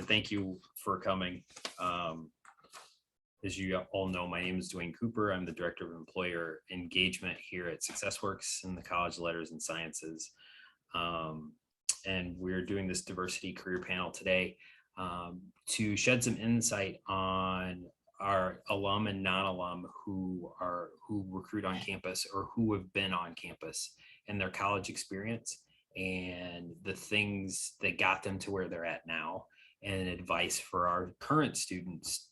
thank you for coming. As you all know, my name is Dwayne Cooper. I'm the Director of Employer Engagement here at SuccessWorks in the College of Letters and Sciences. And we're doing this diversity career panel today to shed some insight on our alum and non-alum who recruit on campus or who have been on campus and their college experience and the things that got them to where they're at now, and advice for our current students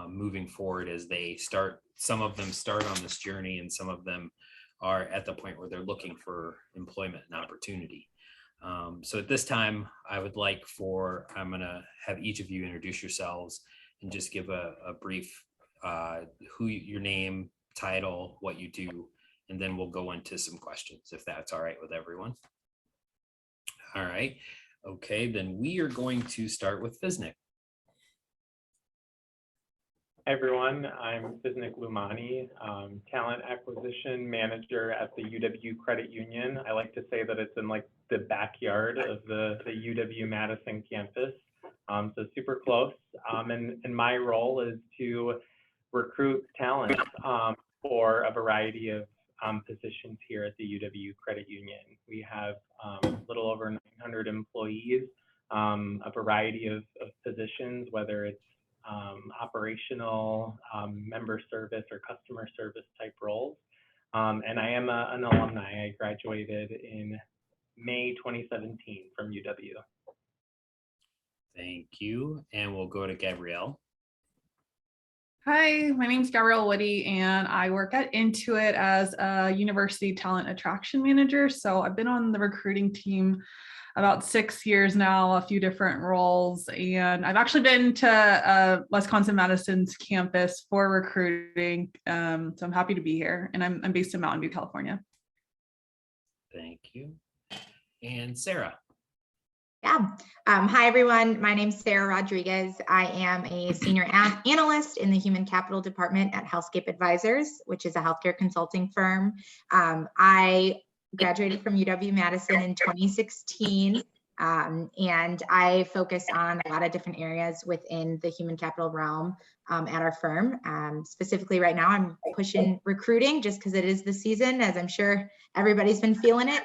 moving forward as they start. Some of them start on this journey and some of them are at the point where they're looking for employment and opportunity. So at this time, I'm going to have each of you introduce yourselves and just give a brief your name, title, what you do, and then we'll go into some questions if that's all right with everyone. All right. Okay, then we are going to start with Fisnik. Hi everyone, I'm Fisnik Lumani, Talent Acquisition Manager at the UW Credit Union. I like to say that it's in like the backyard of the UW-Madison campus, so super close. And my role is to recruit talent for a variety of positions here at the UW Credit Union. We have a little over 900 employees, a variety of positions, whether it's operational, member service, or customer service type roles. And I am an alumni. I graduated in May 2017 from UW. Thank you. And we'll go to Gabrielle. Hi, my name is Gabrielle Woody, and I work at Intuit as a University Talent Attraction Manager. So I've been on the recruiting team about 6 years now, a few different roles, and I've actually been to Wisconsin-Madison's campus for recruiting. So I'm happy to be here, and I'm based in Mountain View, California. Thank you. And Sara. Yeah. Hi, everyone. My name is Sara Rodriguez. I am a senior analyst in the Human Capital Department at HealthScape Advisors, which is a healthcare consulting firm. I graduated from UW-Madison in 2016, and I focus on a lot of different areas within the human capital realm at our firm. Specifically right now, I'm pushing recruiting just because it is the season, as I'm sure everybody's been feeling it.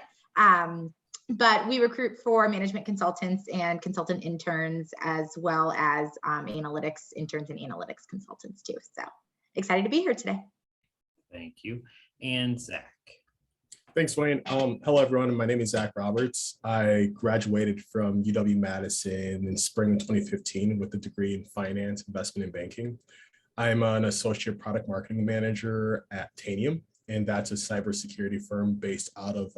But we recruit for management consultants and consultant interns, as well as analytics interns and analytics consultants too. So excited to be here today. Thank you. And Zach. Thanks, Wayne. Hello, everyone. My name is Zach Roberts. I graduated from UW-Madison in spring of 2015 with a degree in finance, investment, and banking. I'm an associate product marketing manager at Tanium, and that's a cybersecurity firm based out of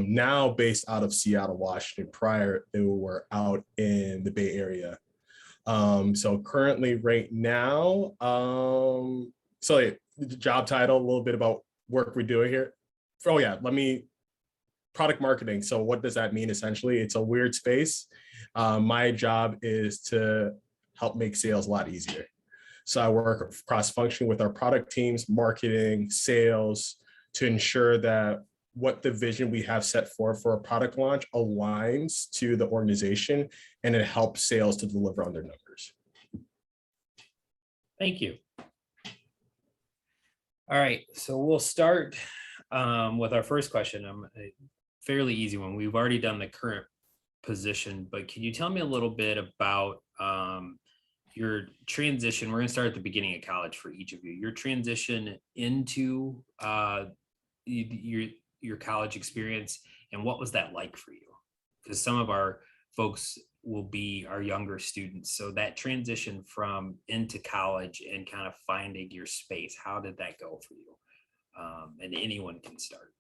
now based out of Seattle, Washington. Prior, they were out in the Bay Area. So currently right now, the job title, a little bit about work we're doing here. Oh yeah, product marketing. So what does that mean? Essentially, it's a weird space. My job is to help make sales a lot easier. So I work cross-functioning with our product teams, marketing, sales, to ensure that what the vision we have set for a product launch aligns to the organization, and it helps sales to deliver on their numbers. Thank you. All right, so we'll start with our first question. A fairly easy one. We've already done the current position, but can you tell me a little bit about your transition? We're going to start at the beginning of college for each of you. Your transition into your college experience, and what was that like for you? Because some of our folks will be our younger students. So that transition from into college and kind of finding your space, how did that go for you? And anyone can start.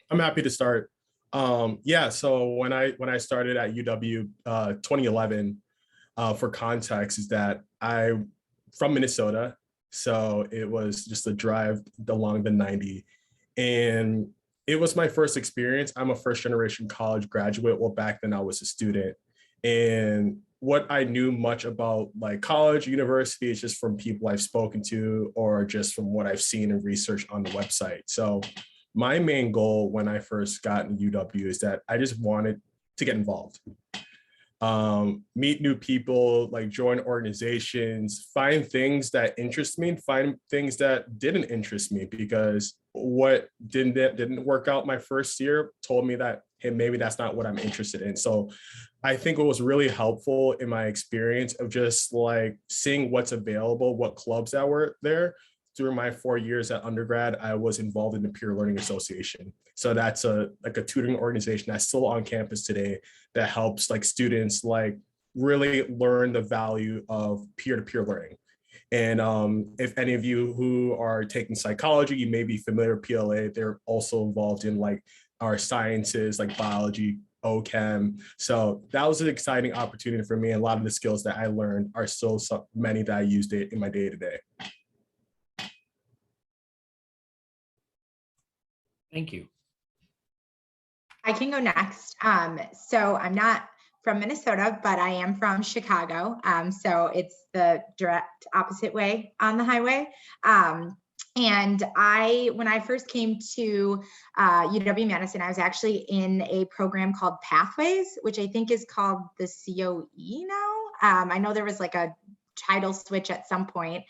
I'm happy to start. Yeah, so when I started at UW 2011, for context, is that I'm from Minnesota. So it was just a drive along the 90. And it was my first experience. I'm a first generation college graduate. Well, back then I was a student. And what I knew much about like college, university is just from people I've spoken to, or just from what I've seen and researched on the website. So my main goal when I first got in UW is that I just wanted to get involved. Meet new people, like join organizations, find things that interest me and find things that didn't interest me, because what didn't work out my first year told me that, hey, maybe that's not what I'm interested in. So I think what was really helpful in my experience of just like seeing what's available, what clubs that were there. Through my 4 years at undergrad, I was involved in the Peer Learning Association. So that's a tutoring organization that's still on campus today that helps like students like really learn the value of peer-to-peer learning. And if any of you who are taking psychology, you may be familiar with PLA. They're also involved in like our sciences like biology, OChem. So that was an exciting opportunity for me. And a lot of the skills that I learned are still so many that I used it in my day-to-day. Thank you. I can go next. So I'm not from Minnesota, but I am from Chicago. So it's the direct opposite way on the highway. And when I first came to UW-Madison, I was actually in a program called Pathways, which I think is called the COE now. I know there was like a title switch at some point.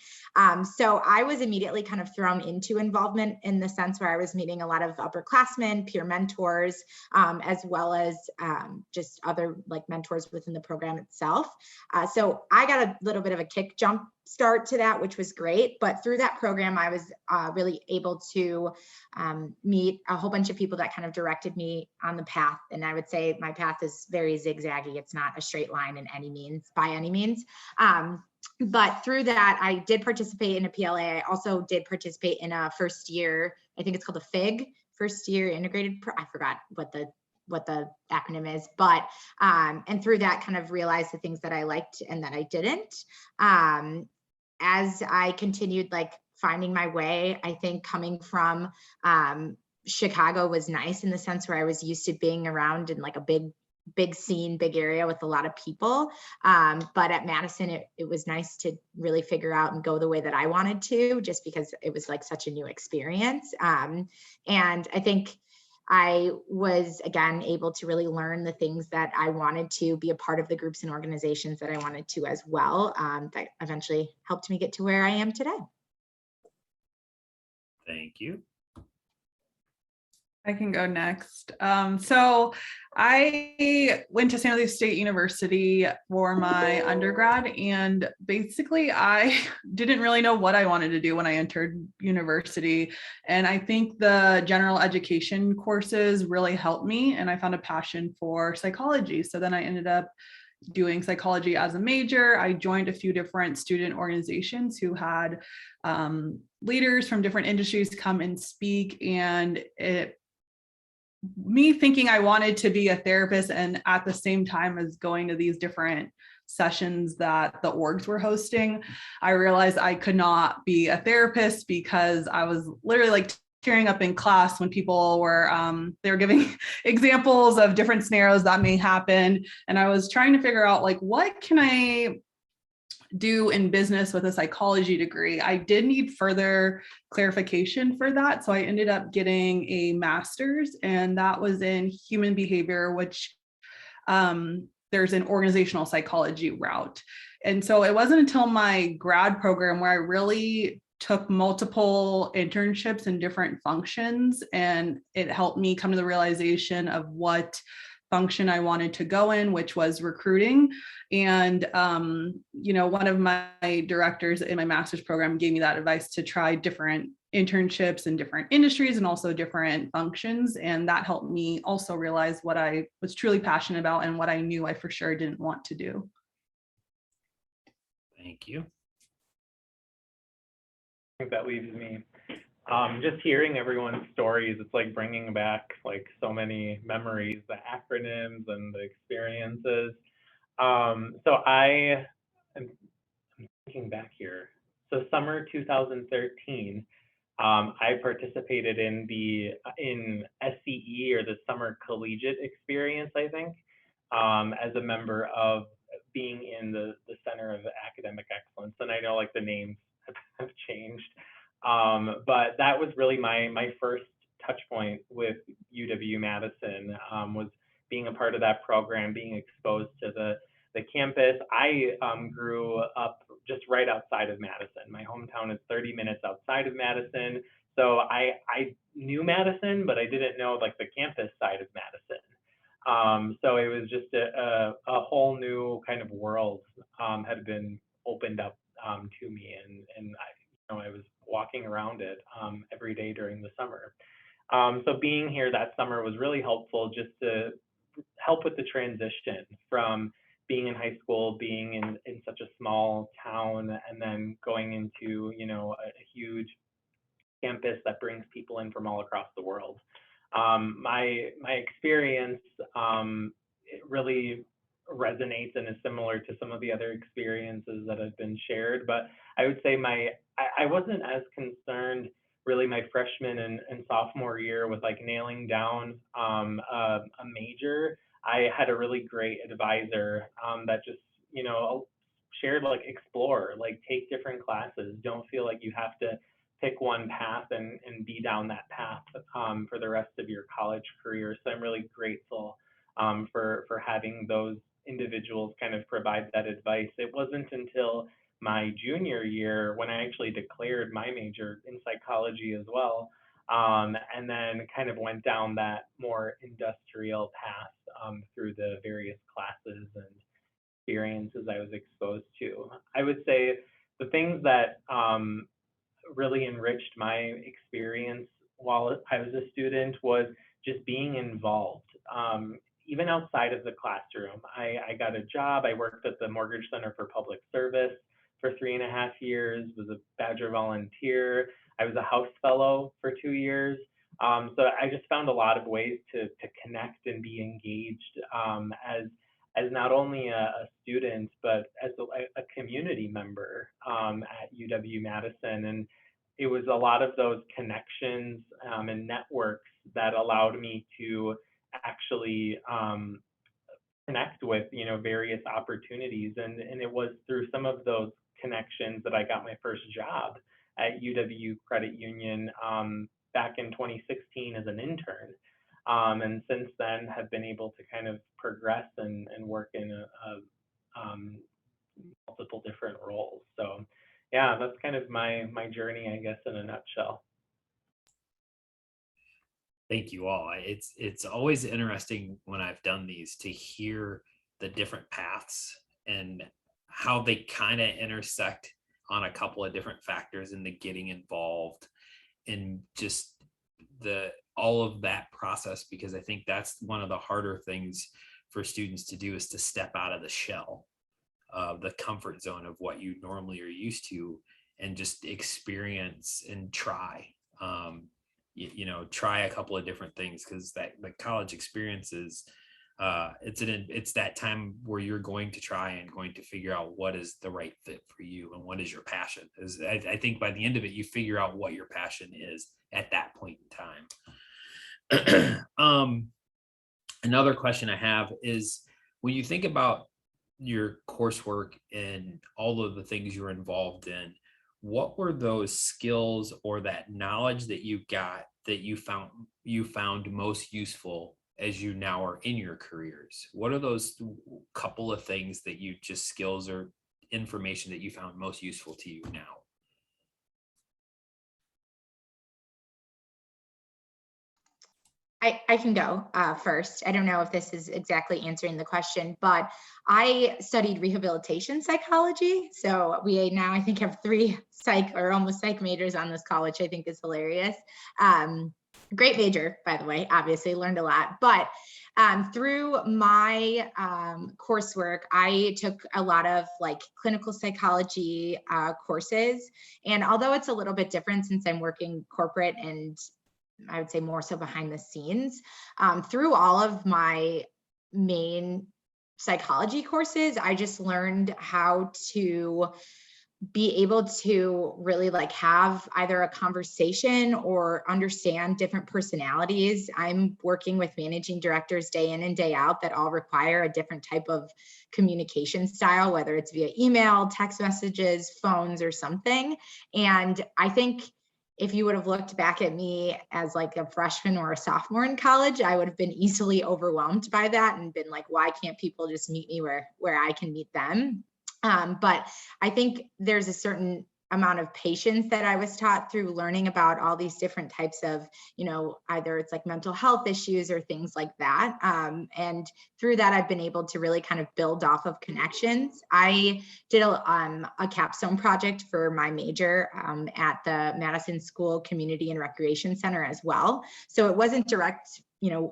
So I was immediately kind of thrown into involvement in the sense where I was meeting a lot of upperclassmen, peer mentors, as well as just other like mentors within the program itself. So I got a little bit of a kick jump start to that, which was great. But through that program, I was really able to meet a whole bunch of people that kind of directed me on the path. And I would say my path is very zigzaggy. It's not a straight line in any means, by any means. But through that, I did participate in a PLA. I also did participate in a first year, I think it's called a FIG, first year integrated, I forgot what the acronym is, but, and through that kind of realized the things that I liked and that I didn't. As I continued like finding my way, I think coming from Chicago was nice in the sense where I was used to being around in like a big scene, big area with a lot of people. But at Madison, it was nice to really figure out and go the way that I wanted to, just because it was like such a new experience. And I think I was, again, able to really learn the things that I wanted to, be a part of the groups and organizations that I wanted to as well, that eventually helped me get to where I am today. Thank you. I can go next. So I went to San Jose State University for my undergrad, and basically I didn't really know what I wanted to do when I entered university. And I think the general education courses really helped me, and I found a passion for psychology. So then I ended up doing psychology as a major. I joined a few different student organizations who had leaders from different industries come and speak, and me thinking I wanted to be a therapist, and at the same time as going to these different sessions that the orgs were hosting, I realized I could not be a therapist because I was literally like tearing up in class when people were they were giving examples of different scenarios that may happen, and I was trying to figure out like, what can I do in business with a psychology degree? I did need further clarification for that. So I ended up getting a master's, and that was in human behavior, which there's an organizational psychology route. And so it wasn't until my grad program where I really took multiple internships in different functions, and it helped me come to the realization of what function I wanted to go in, which was recruiting. And, one of my directors in my master's program gave me that advice to try different internships in different industries and also different functions. And that helped me also realize what I was truly passionate about and what I knew I for sure didn't want to do. Thank you. I think that leaves me. Just hearing everyone's stories, it's like bringing back like so many memories, the acronyms and the experiences. So I am thinking back here. So summer 2013, I participated in SCE, or the Summer Collegiate Experience, I think, as a member of being in the Center of Academic Excellence. And I know like the names have changed. But that was really my first touch point with UW-Madison, was being a part of that program, being exposed to the campus. I grew up just right outside of Madison. My hometown is 30 minutes outside of Madison. So I knew Madison, but I didn't know like the campus side of Madison. So it was just a whole new kind of world had been opened up to me, and I was walking around it every day during the summer. So being here that summer was really helpful, just to help with the transition from being in high school, being in such a small town, and then going into, a huge campus that brings people in from all across the world. My experience, it really resonates and is similar to some of the other experiences that have been shared, but I would say I wasn't as concerned really my freshman and sophomore year with like nailing down a major. I had a really great advisor that just, shared like explore, like take different classes. Don't feel like you have to pick one path and be down that path for the rest of your college career. So I'm really grateful for having those individuals kind of provide that advice. It wasn't until my junior year when I actually declared my major in psychology as well, and then kind of went down that more industrial path through the various classes and experiences I was exposed to. I would say the things that really enriched my experience while I was a student was just being involved. Even outside of the classroom, I got a job. I worked at the Mortgage Center for Public Service for 3.5 years, was a Badger volunteer. I was a House Fellow for 2 years. So I just found a lot of ways to connect and be engaged as not only a student, but as a community member at UW-Madison. And it was a lot of those connections and networks that allowed me to actually connect with, various opportunities. And it was through some of those connections that I got my first job at UW Credit Union back in 2016 as an intern. And since then have been able to kind of progress and work in multiple different roles. So yeah, that's kind of my journey, I guess, in a nutshell. Thank you all. It's always interesting when I've done these to hear the different paths and how they kind of intersect on a couple of different factors in the getting involved and just all of that process, because I think that's one of the harder things for students to do, is to step out of the shell of the comfort zone of what you normally are used to and just experience and try. Try a couple of different things, because the college experience is it's that time where you're going to try and going to figure out what is the right fit for you and what is your passion. I think by the end of it, you figure out what your passion is at that point in time. Another question I have is, when you think about your coursework and all of the things you're involved in, what were those skills or that knowledge that you got that you found most useful as you now are in your careers? What are those couple of things that you just skills or information that you found most useful to you now? I can go first. I don't know if this is exactly answering the question, but I studied rehabilitation psychology. So we now, I think, have 3 psych or almost psych majors on this college. I think is hilarious. Great major, by the way, obviously learned a lot, but through my coursework, I took a lot of like clinical psychology courses. And although it's a little bit different since I'm working corporate and I would say more so behind the scenes, through all of my main psychology courses, I just learned how to be able to really like have either a conversation or understand different personalities. I'm working with managing directors day in and day out that all require a different type of communication style, whether it's via email, text messages, phones, or something. And I think if you would have looked back at me as like a freshman or a sophomore in college, I would have been easily overwhelmed by that and been like, why can't people just meet me where I can meet them? But I think there's a certain amount of patience that I was taught through learning about all these different types of, either it's like mental health issues or things like that. And through that, I've been able to really kind of build off of connections. I did a capstone project for my major at the Madison School Community and Recreation Center as well. So it wasn't direct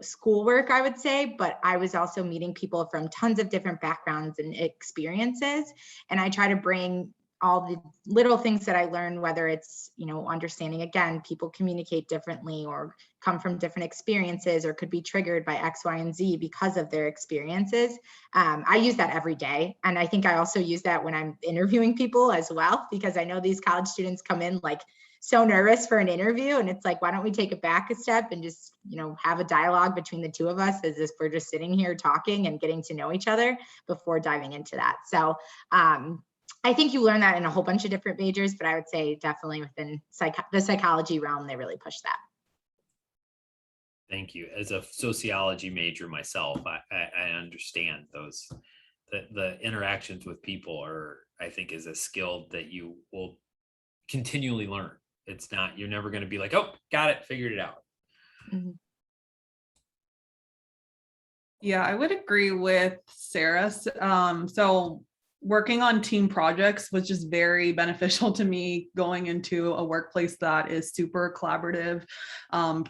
schoolwork, I would say, but I was also meeting people from tons of different backgrounds and experiences. And I try to bring all the little things that I learned, whether it's, understanding, again, people communicate differently or come from different experiences or could be triggered by X, Y, and Z because of their experiences. I use that every day. And I think I also use that when I'm interviewing people as well, because I know these college students come in like so nervous for an interview, and it's like, why don't we take it back a step and just, have a dialogue between the two of us as if we're just sitting here talking and getting to know each other before diving into that. So, I think you learn that in a whole bunch of different majors, but I would say definitely within the psychology realm, they really push that. Thank you. As a sociology major myself, I understand those, the interactions with people are, I think, is a skill that you will continually learn. It's not, you're never going to be like, oh, got it, figured it out. Mm-hmm. Yeah, I would agree with Sara. So working on team projects was just very beneficial to me going into a workplace that is super collaborative,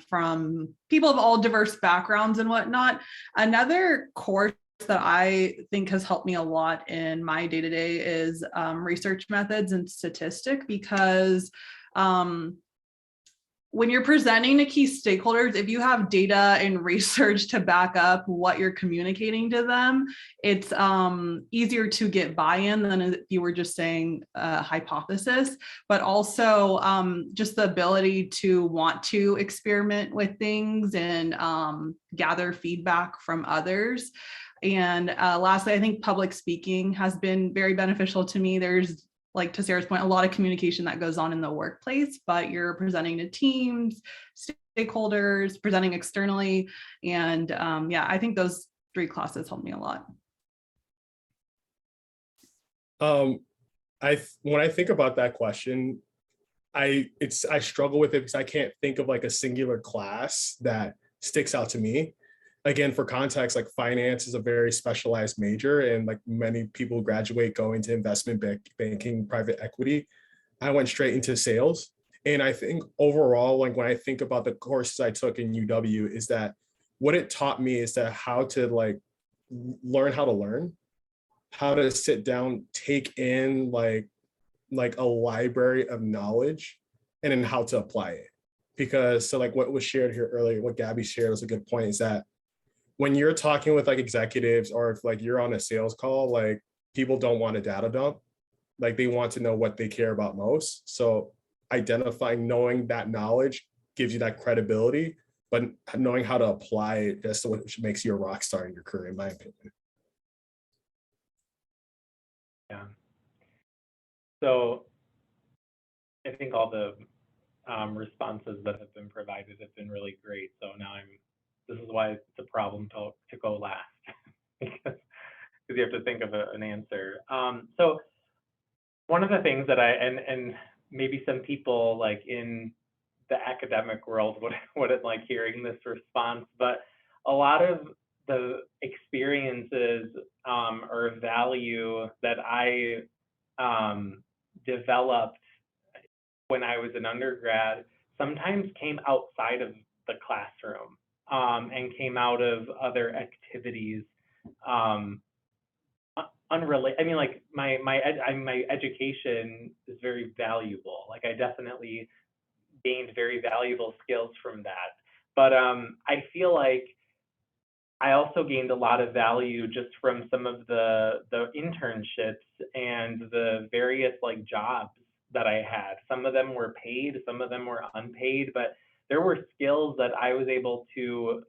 from people of all diverse backgrounds and whatnot. Another course that I think has helped me a lot in my day-to-day is research methods and Statistic, because when you're presenting to key stakeholders, if you have data and research to back up what you're communicating to them, it's easier to get buy-in than if you were just saying a hypothesis, but also just the ability to want to experiment with things and gather feedback from others. And lastly, I think public speaking has been very beneficial to me. There's, like to Sara's point, a lot of communication that goes on in the workplace, but you're presenting to teams, stakeholders, presenting externally. And yeah, I think those 3 classes helped me a lot. When I think about that question, I struggle with it because I can't think of like a singular class that sticks out to me. Again, for context, like finance is a very specialized major, and like many people graduate going to investment banking, private equity. I went straight into sales. And I think overall, like when I think about the courses I took in UW, is that what it taught me is that how to like learn how to learn, how to sit down, take in like a library of knowledge, and then how to apply it. Because so like what was shared here earlier, what Gabby shared was a good point, is that when you're talking with like executives, or if like you're on a sales call, like people don't want a data dump, like they want to know what they care about most. So identifying, knowing that knowledge gives you that credibility, but knowing how to apply it, that's what makes you a rock star in your career, in my opinion. Yeah. So I think all the responses that have been provided have been really great. So now this is why it's a problem to go last, because you have to think of an answer. So one of the things that and maybe some people like in the academic world wouldn't like hearing this response, but a lot of the experiences or value that I developed when I was an undergrad sometimes came outside of the classroom. And came out of other activities, unrelated. I mean, like my education is very valuable. Like I definitely gained very valuable skills from that. But I feel like I also gained a lot of value just from some of the internships and the various like jobs that I had. Some of them were paid, some of them were unpaid, but there were skills that I was able to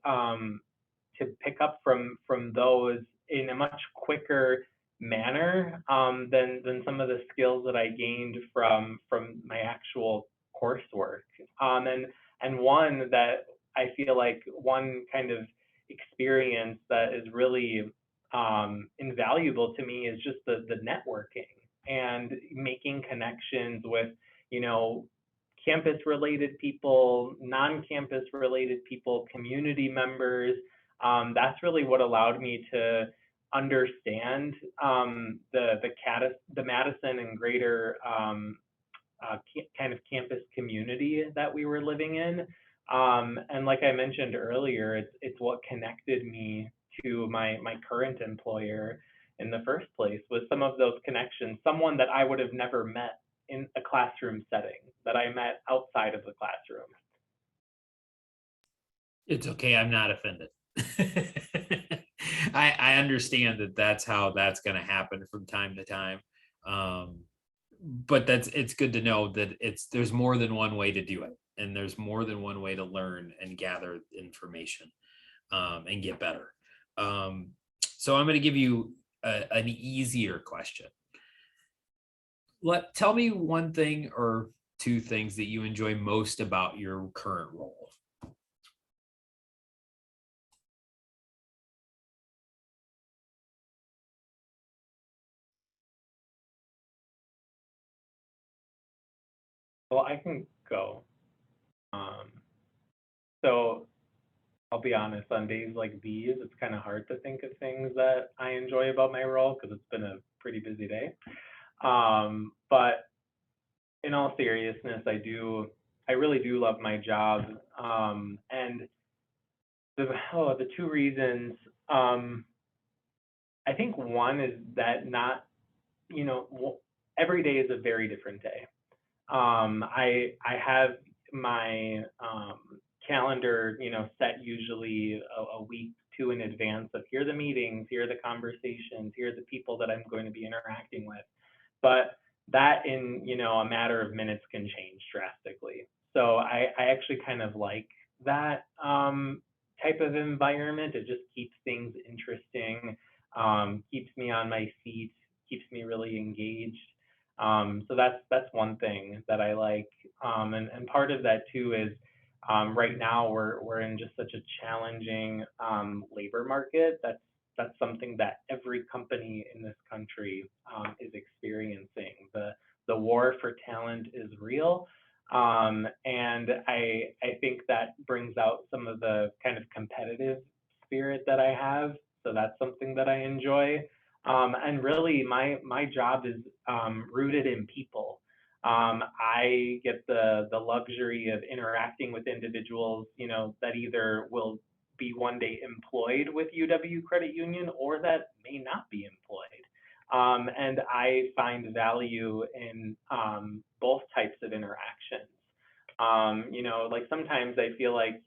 pick up from those in a much quicker manner than some of the skills that I gained from my actual coursework. And one that I feel like one kind of experience that is really invaluable to me is just the networking and making connections with, you know, campus related people, non-campus related people, community members. That's really what allowed me to understand the Madison and greater kind of campus community that we were living in. And like I mentioned earlier, it's what connected me to my current employer in the first place, was some of those connections, someone that I would have never met in a classroom setting, that I met outside of the classroom. It's okay, I'm not offended. I understand that that's how that's going to happen from time to time. But it's good to know that there's more than one way to do it, and there's more than one way to learn and gather information and get better. So I'm going to give you an easier question. Tell me one thing or two things that you enjoy most about your current role. Well, I can go. So I'll be honest, on days like these, it's kind of hard to think of things that I enjoy about my role because it's been a pretty busy day. But in all seriousness, I really do love my job. And the two reasons, I think one is that every day is a very different day. I have my calendar, set usually a week to in advance of here are the meetings, here are the conversations, here are the people that I'm going to be interacting with. But that in, a matter of minutes can change drastically. So I actually kind of like that type of environment. It just keeps things interesting, keeps me on my feet, keeps me really engaged. So that's one thing that I like. And part of that too is right now we're in just such a challenging labor market. That's something that every company in this country is experiencing. The war for talent is real. And I think that brings out some of the kind of competitive spirit that I have. So that's something that I enjoy. And really my job is rooted in people. I get the luxury of interacting with individuals, that either will be one day employed with UW Credit Union or that may not be employed. And I find value in both types of interactions. Like sometimes I feel like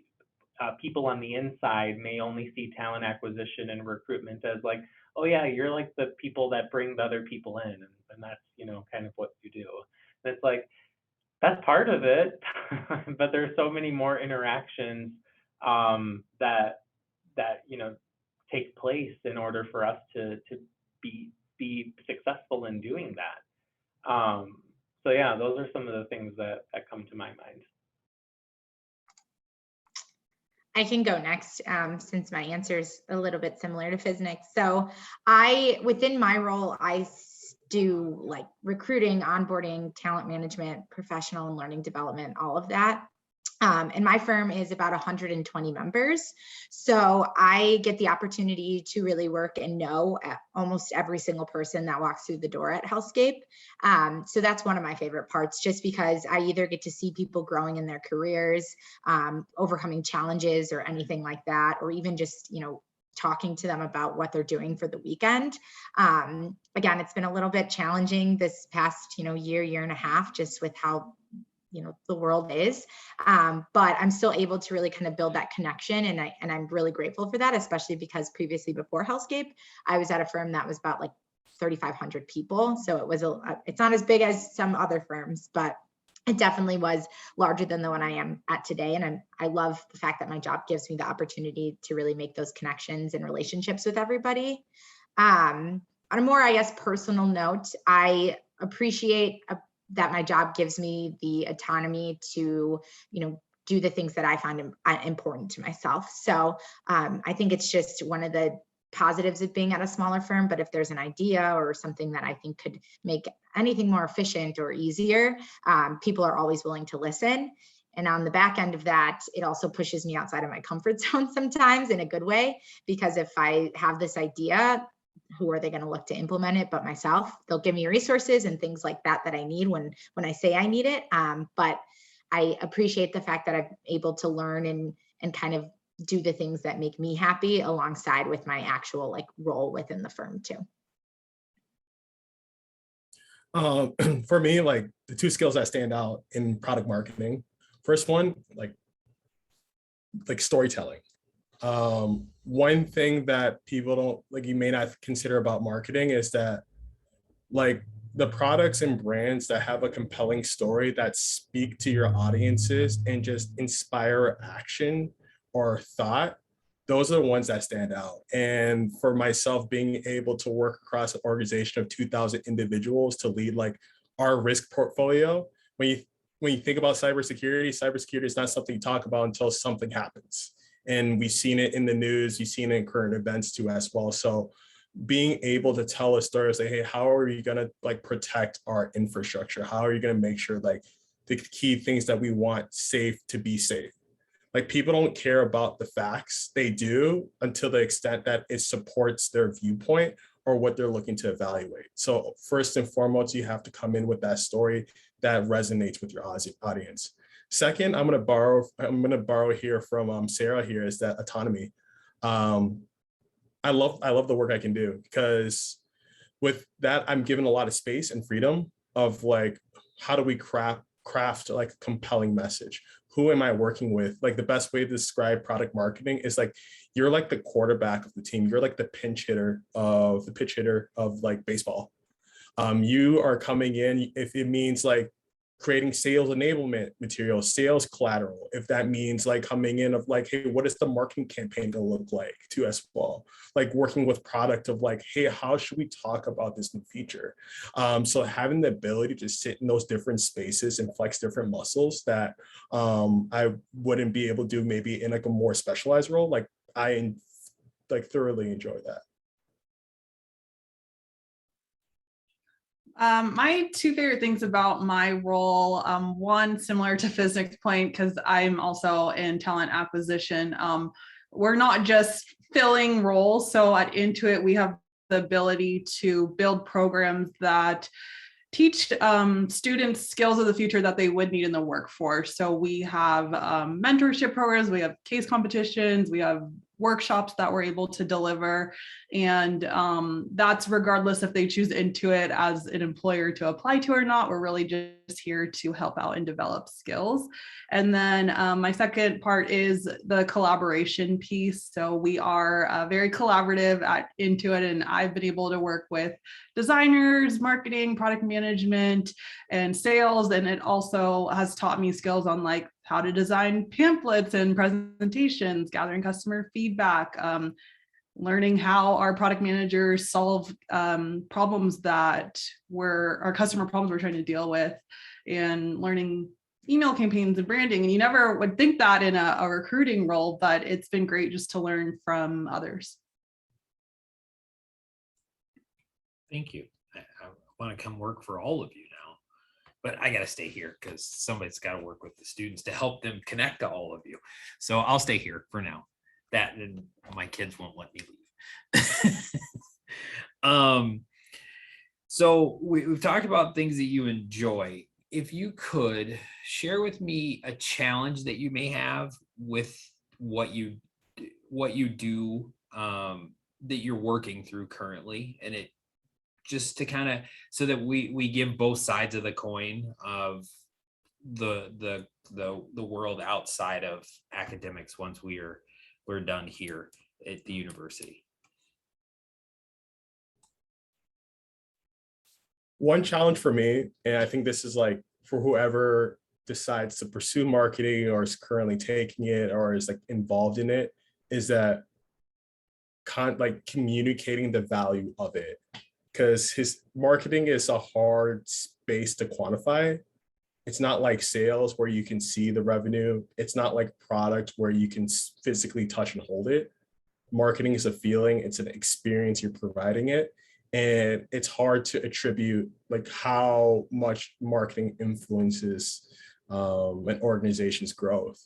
people on the inside may only see talent acquisition and recruitment as like, oh yeah, you're like the people that bring the other people in, and that's, kind of what you do. And it's like, that's part of it, but there's so many more interactions that take place in order for us to be successful in doing that. So yeah, those are some of the things that come to my mind. I can go next since my answer is a little bit similar to Fisnik. So within my role, I do like recruiting, onboarding, talent management, professional and learning development, all of that. And my firm is about 120 members. So I get the opportunity to really work and know almost every single person that walks through the door at HealthScape. So that's one of my favorite parts, just because I either get to see people growing in their careers, overcoming challenges or anything like that, or even just, talking to them about what they're doing for the weekend. Again, it's been a little bit challenging this past, year and a half, just with how the world is, but I'm still able to really kind of build that connection, and I'm really grateful for that, especially because previously before HealthScape, I was at a firm that was about like 3,500 people, so it was it's not as big as some other firms, but it definitely was larger than the one I am at today. And I love the fact that my job gives me the opportunity to really make those connections and relationships with everybody. On a more, I guess, personal note, I appreciate that my job gives me the autonomy to, do the things that I find important to myself. So I think it's just one of the positives of being at a smaller firm. But if there's an idea or something that I think could make anything more efficient or easier, people are always willing to listen. And on the back end of that, it also pushes me outside of my comfort zone sometimes in a good way, because if I have this idea, who are they going to look to implement it but myself? They'll give me resources and things like that I need when I say I need it. But I appreciate the fact that I'm able to learn and kind of do the things that make me happy alongside with my actual role within the firm too. For me, the two skills that stand out in product marketing. First one, like storytelling. One thing that people don't you may not consider about marketing is that the products and brands that have a compelling story that speak to your audiences and just inspire action or thought, those are the ones that stand out. And for myself, being able to work across an organization of 2,000 individuals to lead our risk portfolio, when you think about cybersecurity is not something you talk about until something happens. And we've seen it in the news, you've seen it in current events too as well. So being able to tell a story, say, hey, how are you going to protect our infrastructure? How are you going to make sure the key things that we want safe to be safe? People don't care about the facts. They do until the extent that it supports their viewpoint or what they're looking to evaluate. So first and foremost, you have to come in with that story that resonates with your audience. Second, I'm going to borrow here from Sara here, is that autonomy. I love the work I can do, because with that, I'm given a lot of space and freedom of how do we craft a compelling message? Who am I working with? The best way to describe product marketing is you're the quarterback of the team. You're the pitch hitter of baseball. You are coming in, if it means creating sales enablement material, sales collateral, if that means coming in of hey, what is the marketing campaign gonna look like too as well? Working with product of hey, how should we talk about this new feature? So having the ability to sit in those different spaces and flex different muscles that I wouldn't be able to do maybe in a more specialized role, I thoroughly enjoy that. My two favorite things about my role, one similar to Fisnik's point, because I'm also in talent acquisition. We're not just filling roles. So at Intuit, we have the ability to build programs that teach students skills of the future that they would need in the workforce. So we have mentorship programs, we have case competitions, we have workshops that we're able to deliver. And that's regardless if they choose Intuit as an employer to apply to or not. We're really just here to help out and develop skills. And then my second part is the collaboration piece. So we are very collaborative at Intuit, and I've been able to work with designers, marketing, product management, and sales. And it also has taught me skills on how to design pamphlets and presentations, gathering customer feedback, learning how our product managers solve problems that our customer problems we're trying to deal with, and learning email campaigns and branding. And you never would think that in a recruiting role, but it's been great just to learn from others. Thank you. I want to come work for all of you now, but I got to stay here because somebody's got to work with the students to help them connect to all of you. So I'll stay here for now. That and my kids won't let me leave. So we've talked about things that you enjoy. If you could share with me a challenge that you may have with what you do, that you're working through currently, and it just to kind of so that we give both sides of the coin of the world outside of academics once we're done here at the university. One challenge for me, and I think this is for whoever decides to pursue marketing or is currently taking it or is involved in it, is that communicating the value of it. Because his marketing is a hard based to quantify. It's not like sales where you can see the revenue. It's not like product where you can physically touch and hold it. Marketing is a feeling, it's an experience, you're providing it. And it's hard to attribute like how much marketing influences an organization's growth.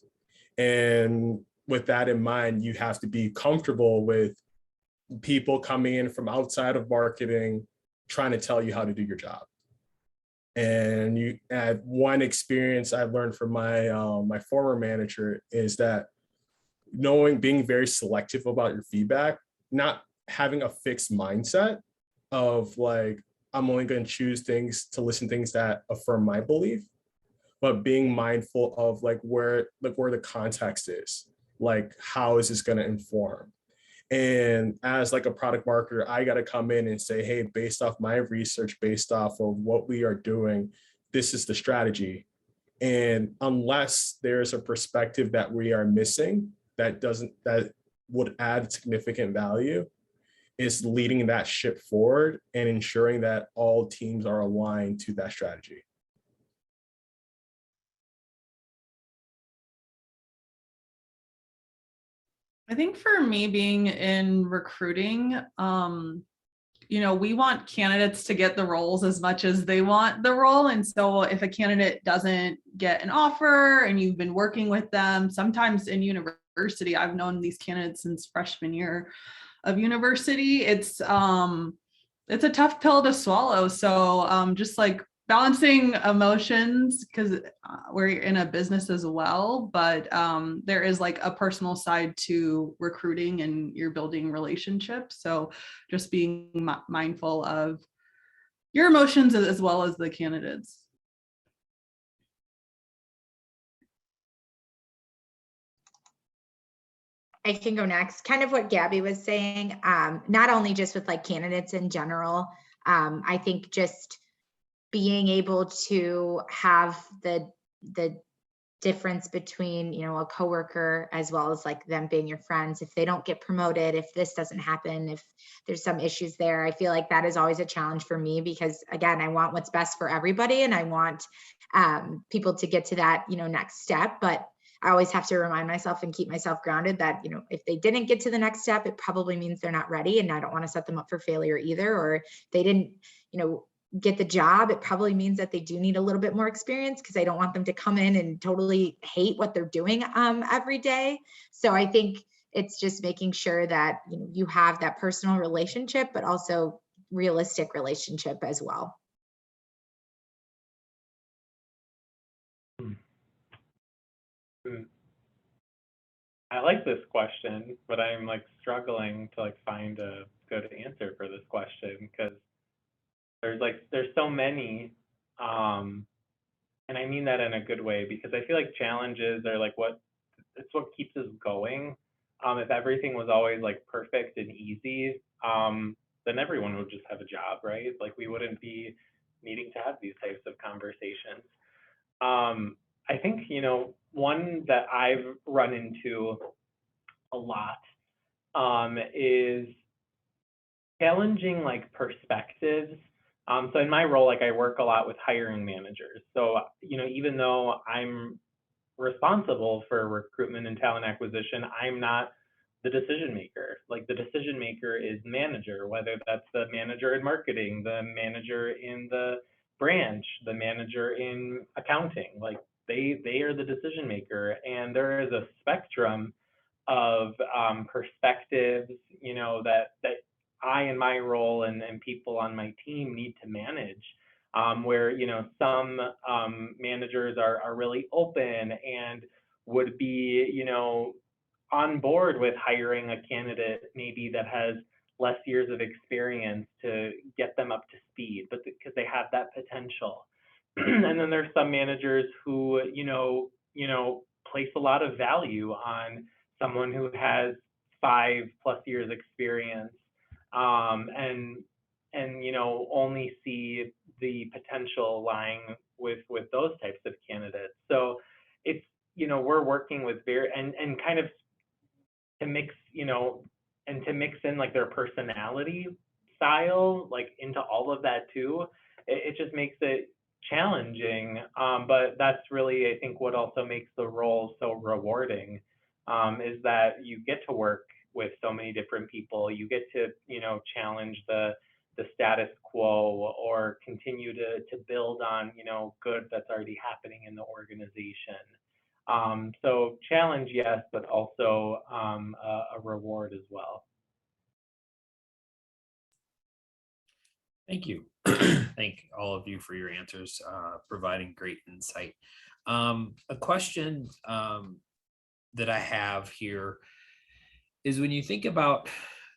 And with that in mind, you have to be comfortable with people coming in from outside of marketing, trying to tell you how to do your job. And you add one experience I learned from my my former manager is that being very selective about your feedback, not having a fixed mindset of like, I'm only going to choose things to listen to things that affirm my belief, but being mindful of like where the context is, like how is this going to inform? And as like a product marketer, I got to come in and say, hey, based off my research, based off of what we are doing, this is the strategy. And unless there's a perspective that we are missing that would add significant value, is leading that ship forward and ensuring that all teams are aligned to that strategy. I think for me, being in recruiting, we want candidates to get the roles as much as they want the role. And so if a candidate doesn't get an offer and you've been working with them, sometimes in university, I've known these candidates since freshman year of university, it's a tough pill to swallow. So just like balancing emotions, because we're in a business as well, but there is like a personal side to recruiting and you're building relationships. So just being mindful of your emotions as well as the candidates. I can go next. Kind of what Gabby was saying, not only just with like candidates in general, I think just being able to have the difference between, a coworker as well as like them being your friends. If they don't get promoted, if this doesn't happen, if there's some issues there, I feel like that is always a challenge for me because again, I want what's best for everybody and I want people to get to that, next step. But I always have to remind myself and keep myself grounded that, if they didn't get to the next step, it probably means they're not ready. And I don't want to set them up for failure either. Or if they didn't, get the job, it probably means that they do need a little bit more experience because I don't want them to come in and totally hate what they're doing every day. So I think it's just making sure that you have that personal relationship, but also realistic relationship as well. I like this question, but I'm like struggling to like find a good answer for this question because there's so many, and I mean that in a good way because I feel like challenges are like it's what keeps us going. If everything was always like perfect and easy, then everyone would just have a job, right? Like we wouldn't be needing to have these types of conversations. I think, one that I've run into a lot is challenging like perspectives. So in my role, like I work a lot with hiring managers. So, even though I'm responsible for recruitment and talent acquisition, I'm not the decision maker. Like the decision maker is manager, whether that's the manager in marketing, the manager in the branch, the manager in accounting. Like they are the decision maker, and there is a spectrum of perspectives, that I, in my role and people on my team need to manage, where, some managers are really open and would be, on board with hiring a candidate maybe that has less years of experience to get them up to speed, but because they have that potential. And then there's some managers who, place a lot of value on someone who has 5+ years experience, and only see the potential lying with those types of candidates. So it's, we're working with and kind of to mix, and to mix in like their personality style, like into all of that too. It just makes it challenging, but that's really, I think, what also makes the role so rewarding, is that you get to work with so many different people. You get to, challenge the status quo or continue to build on, good that's already happening in the organization. So challenge, yes, but also a reward as well. Thank you. Thank all of you for your answers, providing great insight. A question that I have here is, when you think about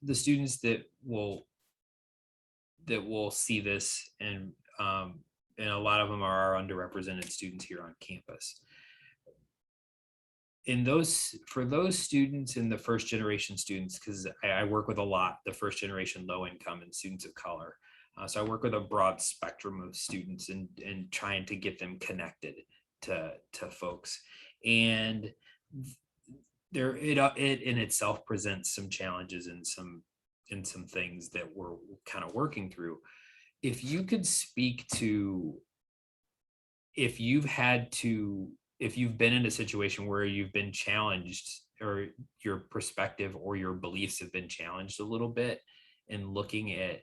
the students that will see this, and a lot of them are our underrepresented students here on campus. For those students and the first generation students, because I work with a lot, the first generation low income and students of color. So I work with a broad spectrum of students and trying to get them connected to folks. And it in itself presents some challenges and some things that we're kind of working through. If you could speak to, if you've been in a situation where you've been challenged, or your perspective or your beliefs have been challenged a little bit in looking at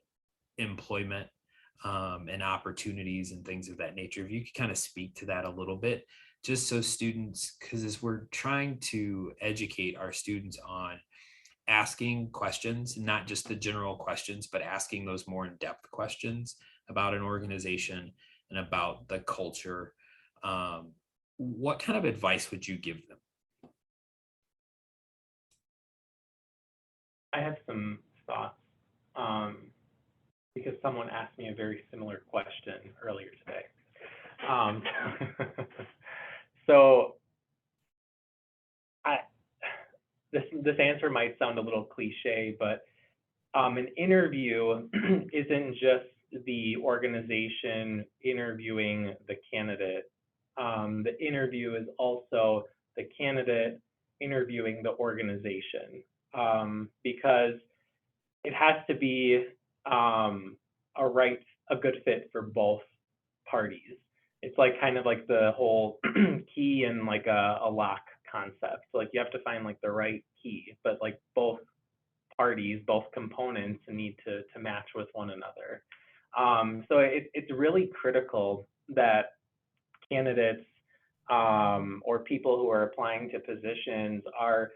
employment and opportunities and things of that nature, if you could kind of speak to that a little bit, just so students, because as we're trying to educate our students on asking questions, not just the general questions, but asking those more in-depth questions about an organization and about the culture, what kind of advice would you give them? I have some thoughts, because someone asked me a very similar question earlier today. So this answer might sound a little cliche, but an interview isn't just the organization interviewing the candidate. The interview is also the candidate interviewing the organization, because it has to be a good fit for both parties. It's like kind of like the whole key and like a lock concept. Like you have to find like the right key, but like both parties, both components need to match with one another. So it's really critical that candidates or people who are applying to positions are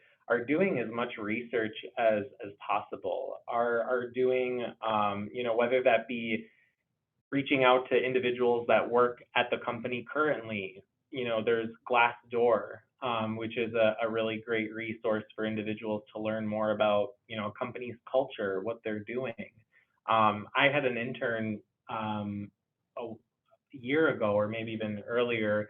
doing as much research as possible, are doing, whether that be reaching out to individuals that work at the company currently. There's Glassdoor, which is a really great resource for individuals to learn more about, a company's culture, what they're doing. I had an intern a year ago, or maybe even earlier,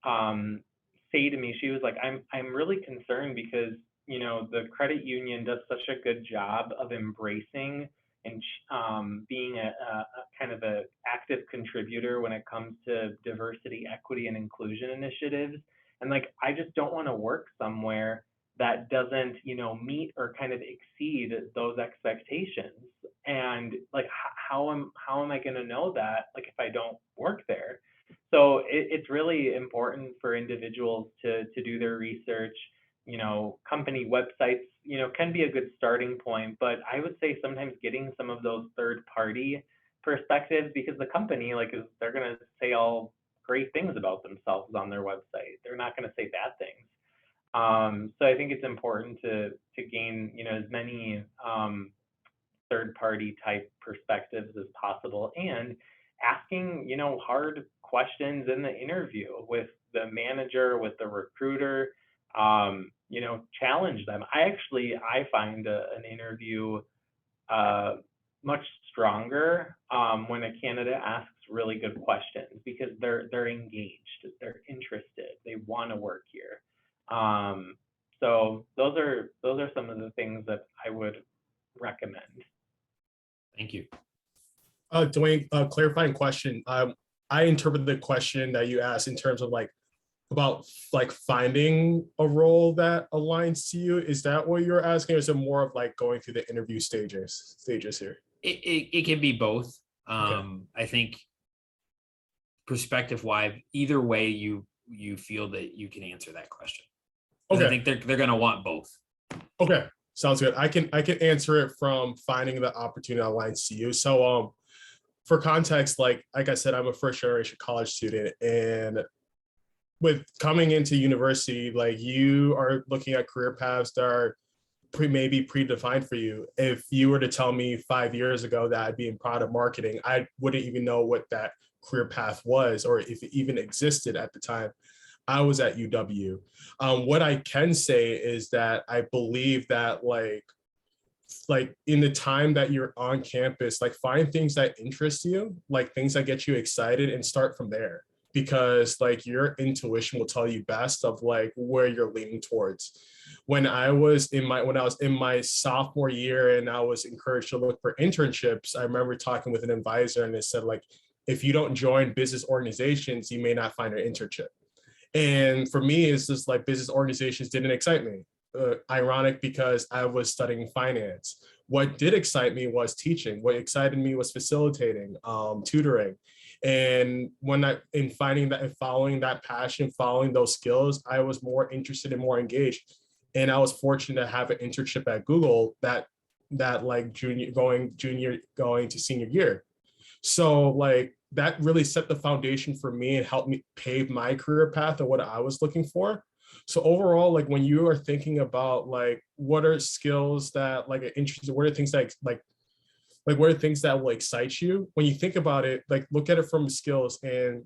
say to me, she was like, I'm really concerned because, the credit union does such a good job of embracing and being a kind of a active contributor when it comes to diversity, equity, and inclusion initiatives. And like, I just don't want to work somewhere that doesn't, meet or kind of exceed those expectations. And like, how am I going to know that, like, if I don't work there? So it's really important for individuals to do their research. Company websites, can be a good starting point, but I would say sometimes getting some of those third-party perspectives, because the company, like, they're going to say all great things about themselves on their website. They're not going to say bad things. So I think it's important to gain, as many third-party type perspectives as possible, and asking, hard questions in the interview with the manager, with the recruiter. Challenge them. I find an interview much stronger when a candidate asks really good questions, because they're engaged, they're interested, they want to work here. So those are some of the things that I would recommend. Thank you. Dwayne, clarifying question. I interpret the question that you asked in terms of about finding a role that aligns to you. Is that what you're asking? Or is it more of going through the interview stages here? It can be both. Okay. I think perspective why either way you feel that you can answer that question. Okay. I think they're going to want both. Okay, sounds good. I can answer it from finding the opportunity online CU. So for context, like I said, I'm a first generation college student, and with coming into university, like you are looking at career paths that are maybe predefined for you. If you were to tell me 5 years ago that I'd be in product marketing, I wouldn't even know what that career path was or if it even existed at the time I was at UW. What I can say is that I believe that like in the time that you're on campus, like find things that interest you, like things that get you excited, and start from there, because like your intuition will tell you best of like where you're leaning towards. When I was in my sophomore year and I was encouraged to look for internships, I remember talking with an advisor and they said, like, if you don't join business organizations, you may not find an internship. And for me, it's just like business organizations didn't excite me. Ironic, because I was studying finance. What did excite me was teaching. What excited me was facilitating, tutoring. And in finding that and following that passion, following those skills, I was more interested and more engaged. And I was fortunate to have an internship at Google that like junior going to senior year. So like that really set the foundation for me and helped me pave my career path and what I was looking for. So overall, like when you are thinking about like what are skills that like are interesting, what are things that like what are things that will excite you? When you think about it, like look at it from skills, and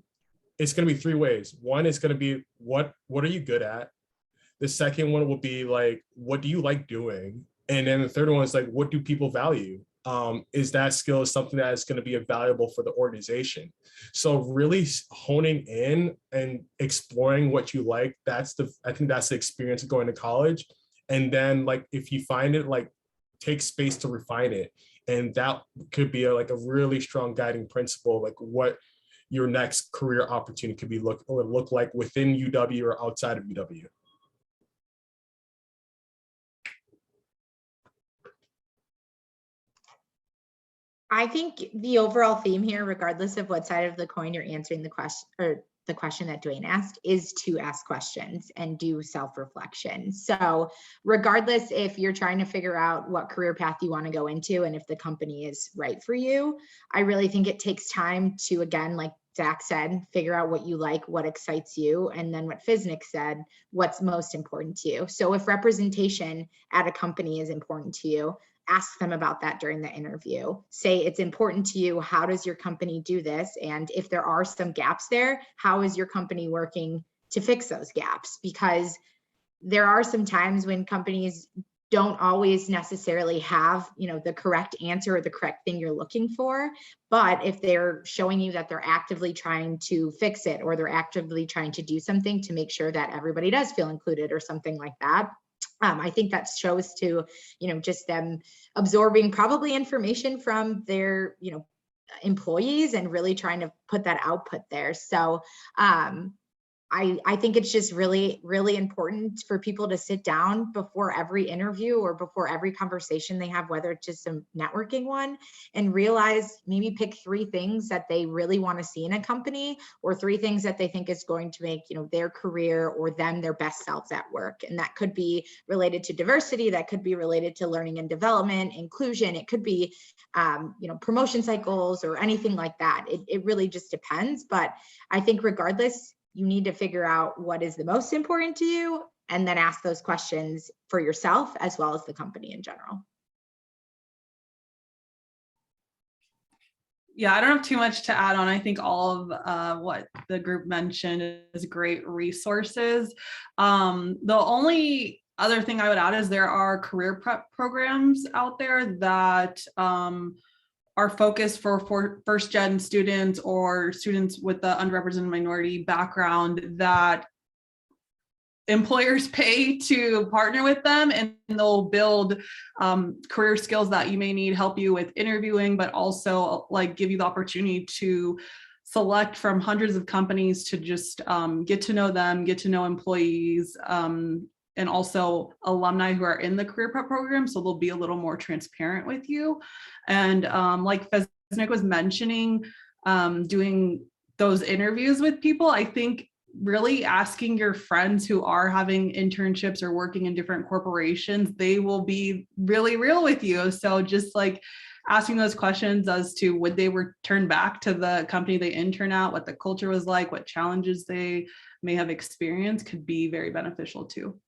it's going to be three ways. One is going to be what are you good at? The second one will be like, what do you like doing? And then the third one is like, what do people value? Is that skill something that is going to be valuable for the organization? So really honing in and exploring what you like, I think that's the experience of going to college. And then like, if you find it, like take space to refine it. And that could be like a really strong guiding principle, like what your next career opportunity could be look like within UW or outside of UW. I think the overall theme here, regardless of what side of the coin you're answering the question, or the question that Dwayne asked, is to ask questions and do self-reflection. So regardless if you're trying to figure out what career path you want to go into and if the company is right for you, I really think it takes time to, again, like Zach said, figure out what you like, what excites you, and then what Fisnik said, what's most important to you. So if representation at a company is important to you, ask them about that during the interview. Say it's important to you. How does your company do this? And if there are some gaps there, how is your company working to fix those gaps? Because there are some times when companies don't always necessarily have, the correct answer or the correct thing you're looking for. But if they're showing you that they're actively trying to fix it, or they're actively trying to do something to make sure that everybody does feel included or something like that, I think that shows to, just them absorbing probably information from their, employees and really trying to put that output there. So I think it's just really, really important for people to sit down before every interview or before every conversation they have, whether it's just a networking one, and realize, maybe pick 3 things that they really want to see in a company, or 3 things that they think is going to make, their career or them their best selves at work. And that could be related to diversity, that could be related to learning and development, inclusion, it could be, promotion cycles or anything like that. It really just depends. But I think regardless, you need to figure out what is the most important to you, and then ask those questions for yourself as well as the company in general. Yeah, I don't have too much to add on. I think all of what the group mentioned is great resources. The only other thing I would add is there are career prep programs out there that are focused for first gen students or students with the underrepresented minority background that employers pay to partner with them, and they'll build career skills that you may need, help you with interviewing, but also like give you the opportunity to select from hundreds of companies to just get to know them, get to know employees, and also alumni who are in the career prep program. So they'll be a little more transparent with you. And like Fisnik was mentioning, doing those interviews with people, I think really asking your friends who are having internships or working in different corporations, they will be really real with you. So just like asking those questions as to would they return back to the company they intern at, what the culture was like, what challenges they may have experienced could be very beneficial too.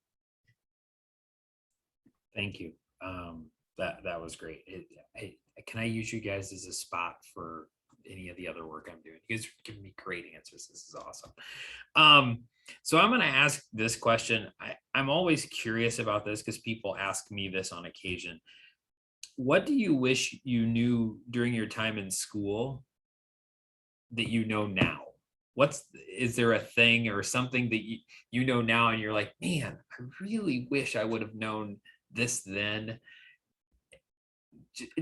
Thank you. That was great. Can I use you guys as a spot for any of the other work I'm doing? You guys are giving me great answers. This is awesome. So I'm going to ask this question. I'm always curious about this because people ask me this on occasion. What do you wish you knew during your time in school that you know now? Is there a thing or something that you know now and you're like, man, I really wish I would have known this then?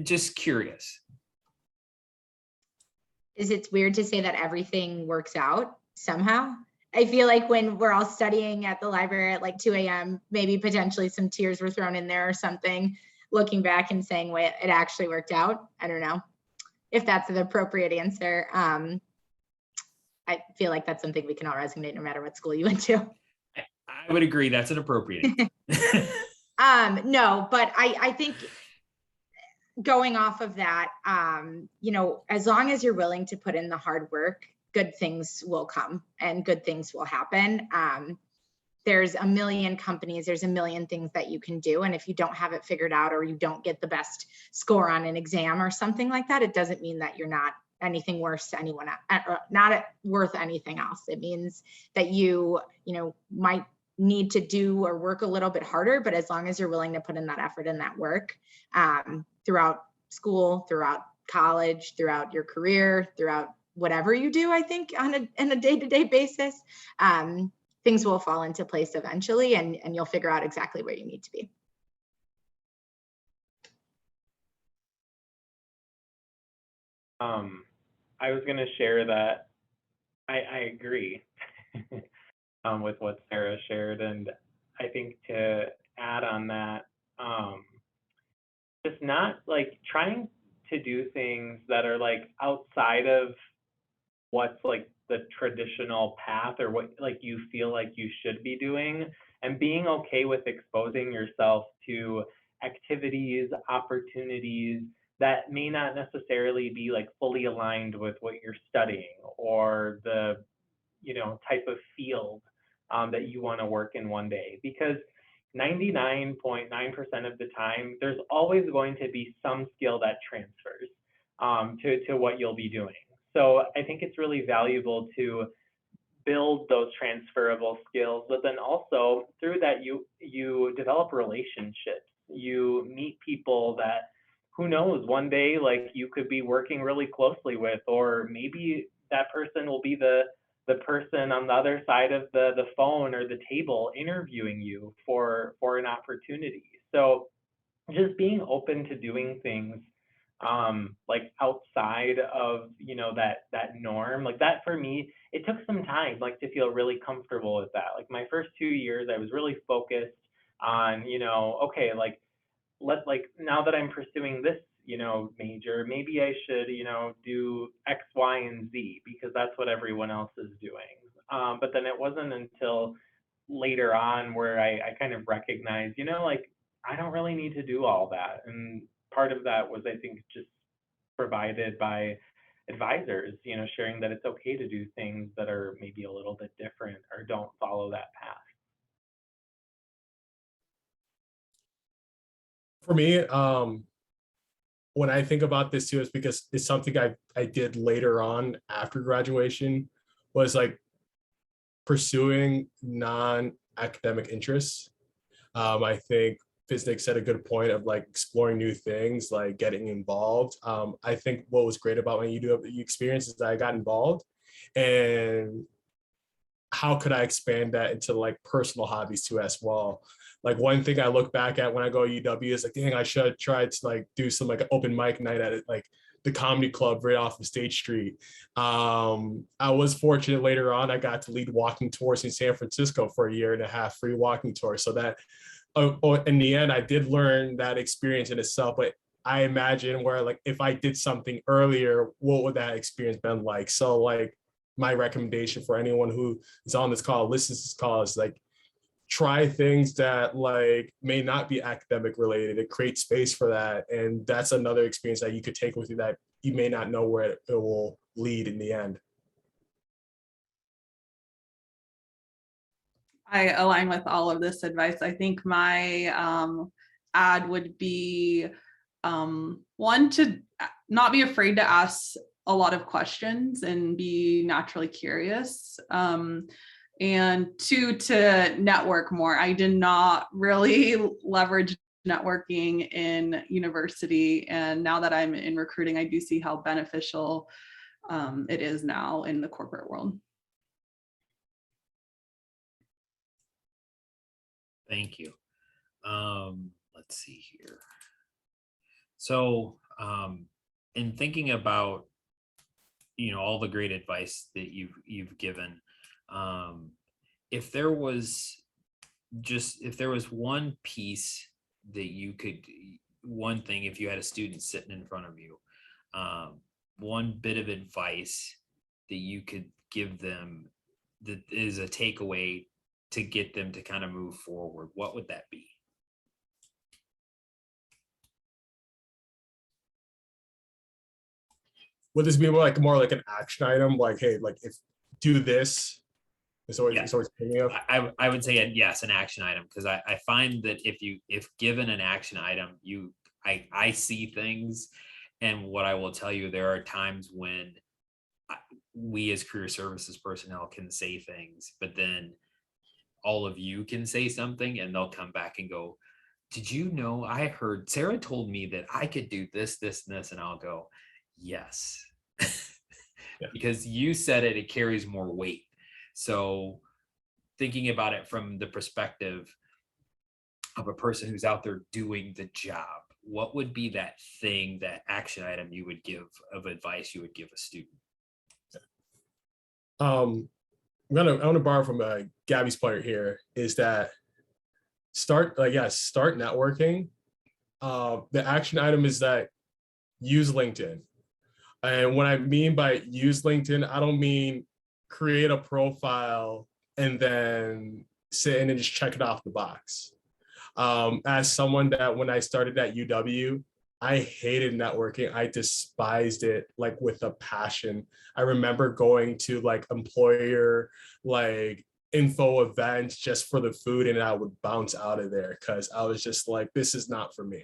Just curious. It's weird to say that everything works out somehow. I feel like when we're all studying at the library at like 2 a.m., maybe potentially some tears were thrown in there or something, looking back and saying, wait, it actually worked out. I don't know if that's the appropriate answer. I feel like that's something we can all resonate no matter what school you went to. I would agree. That's an appropriate answer. No, but I think going off of that, as long as you're willing to put in the hard work, good things will come and good things will happen. There's a million companies, there's a million things that you can do. And if you don't have it figured out or you don't get the best score on an exam or something like that, it doesn't mean that you're not anything worse to anyone, not worth anything else. It means that you might need to do or work a little bit harder, but as long as you're willing to put in that effort and that work throughout school, throughout college, throughout your career, throughout whatever you do, I think on a day-to-day basis, things will fall into place eventually, and you'll figure out exactly where you need to be. I was going to share that I agree with what Sara shared, and I think to add on that, just not like trying to do things that are like outside of what's like the traditional path or what like you feel like you should be doing, and being okay with exposing yourself to activities, opportunities that may not necessarily be like fully aligned with what you're studying or the type of field that you want to work in one day, because 99.9% of the time there's always going to be some skill that transfers to what you'll be doing. So I think it's really valuable to build those transferable skills, but then also through that you develop relationships, you meet people that, who knows, one day like you could be working really closely with, or maybe that person will be the person on the other side of the phone or the table interviewing you for an opportunity. So just being open to doing things like outside of that norm, like that for me, it took some time like to feel really comfortable with that. Like my first 2 years, I was really focused on okay, like now that I'm pursuing this major, maybe I should do X, Y, and Z because that's what everyone else is doing. But then it wasn't until later on where I kind of recognized like I don't really need to do all that. And part of that was, I think, just provided by advisors, sharing that it's okay to do things that are maybe a little bit different or don't follow that path. For me, when I think about this too, is because it's something I did later on after graduation, was like pursuing non-academic interests. I think Fisnik said a good point of like exploring new things, like getting involved. I think what was great about my UW experience is that I got involved, and how could I expand that into like personal hobbies too as well? Like one thing I look back at when I go to UW is like, dang, I should have tried to like do some like open mic night at it, like the comedy club right off of State Street. I was fortunate later on, I got to lead walking tours in San Francisco for a year and a half, free walking tours. So that in the end, I did learn that experience in itself, but I imagine where like if I did something earlier, what would that experience been like? So like my recommendation for anyone who is on this call, listens to this call, is like, try things that like may not be academic related, and create space for that. And that's another experience that you could take with you that you may not know where it will lead in the end. I align with all of this advice. I think my ad would be one, to not be afraid to ask a lot of questions and be naturally curious. And two, to network more. I did not really leverage networking in university. And now that I'm in recruiting, I do see how beneficial it is now in the corporate world. Thank you. Let's see here. So in thinking about, all the great advice that you've given, if there was one piece that you could, one thing, if you had a student sitting in front of you, one bit of advice that you could give them that is a takeaway to get them to kind of move forward, what would that be? Would this be more like an action item? Like, hey, like if do this, it's always thinking of. I would say yes, an action item, because I find that if given an action item, I see things, and what I will tell you, there are times when we as career services personnel can say things, but then all of you can say something and they'll come back and go, did you know, I heard Sara told me that I could do this, this, and this, and I'll go, yes. Yeah. Because you said it, it carries more weight. So thinking about it from the perspective of a person who's out there doing the job, what would be that thing, that action item you would give of advice you would give a student? I'm gonna borrow from Gabby's point here, is that start networking. The action item is that use LinkedIn. And what I mean by use LinkedIn, I don't mean create a profile and then sit in and just check it off the box. As someone that when I started at UW, I hated networking. I despised it like with a passion. I remember going to like employer like info events just for the food, and I would bounce out of there because I was just like, this is not for me.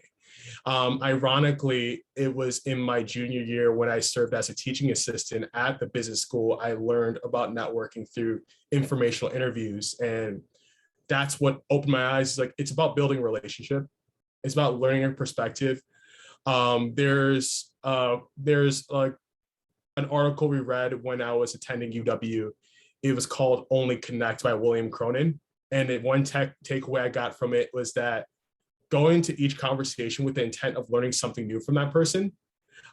Ironically, it was in my junior year when I served as a teaching assistant at the business school, I learned about networking through informational interviews. And that's what opened my eyes. Like, it's about building a relationship. It's about learning a perspective. There's like an article we read when I was attending UW. It was called Only Connect by William Cronin. And one takeaway I got from it was that going to each conversation with the intent of learning something new from that person.